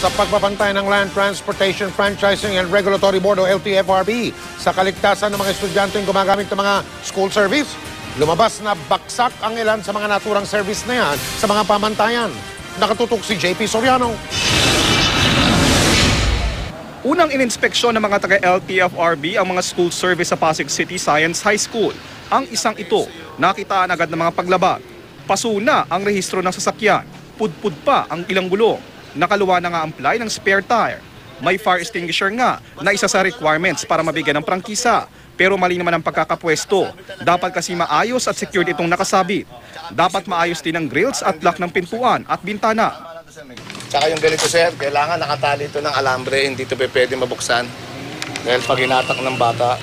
sa pagbabantay ng Land Transportation Franchising and Regulatory Board o LTFRB sa kaligtasan ng mga estudyanteng gumagamit ng mga school service. Lumabas na baksak ang ilan sa mga naturang service na yan sa mga pamantayan. Nakatutok si JP Soriano. Unang ininspeksyon ng mga taga-LTFRB ang mga school service sa Pasig City Science High School. Ang isang ito, nakitaan agad ng mga paglabag. Paso na ang rehistro ng sasakyan. Pudpud pa ang ilang gulong. Nakaluwa na nga ang ply ng spare tire. May fire extinguisher nga na isa sa requirements para mabigyan ng prangkisa. Pero mali naman ang pagkakapwesto. Dapat kasi maayos at secured itong nakasabit. Dapat maayos din ang grills at lock ng pintuan at bintana. Tsaka yung ganito sir, kailangan nakatali ito ng alambre, hindi ito pwede mabuksan. Dahil pag hinatak ng bata.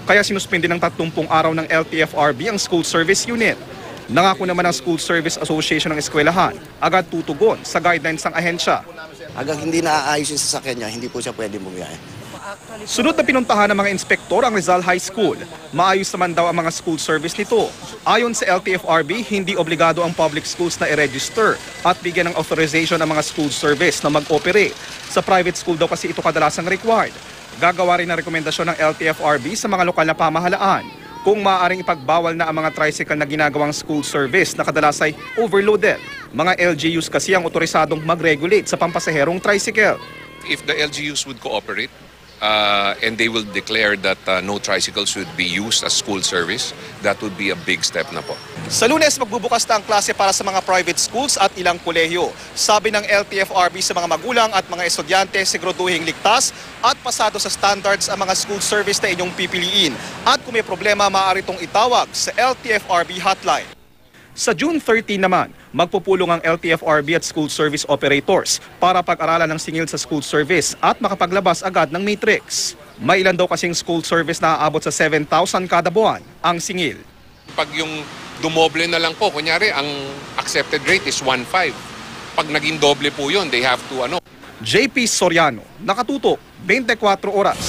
Kaya sinuspindi ng 30 araw ng LTFRB ang school service unit. Nangako naman ang School Service Association ng eskwelahan, agad tutugon sa guidelines ng ahensya. Hanggang hindi naaayos yung sasakyan niya, hindi po siya pwede bumiyahe. Sunod na pinuntahan ng mga inspektor ang Rizal High School. Maayos naman daw ang mga school service nito. Ayon sa LTFRB, hindi obligado ang public schools na i-register at bigyan ng authorization ang mga school service na mag-operate. Sa private school daw kasi ito kadalasang required. Gagawa rin ng rekomendasyon ng LTFRB sa mga lokal na pamahalaan kung maaaring ipagbawal na ang mga tricycle na ginagawang school service na kadalas ay overloaded. Mga LGUs kasi ang otorisadong mag-regulate sa pampasaherong tricycle. If the LGUs would cooperate and they will declare that no tricycles should be used as school service, that would be a big step na po. Sa Lunes, magbubukas na ang klase para sa mga private schools at ilang kolehiyo. Sabi ng LTFRB sa mga magulang at mga estudyante, siguraduhing ligtas at pasado sa standards ang mga school service na inyong pipiliin. At kung may problema, maaari itong itawag sa LTFRB hotline. Sa June 13 naman, magpupulong ang LTFRB at school service operators para pag-aralan ng singil sa school service at makapaglabas agad ng matrix. May ilan daw kasing school service na aabot sa 7,000 kada buwan ang singil. Pag yung dumoble na lang po, kunyari ang accepted rate is 1.5. Pag naging doble po yun, they have to JP Soriano, nakatutok, 24 oras.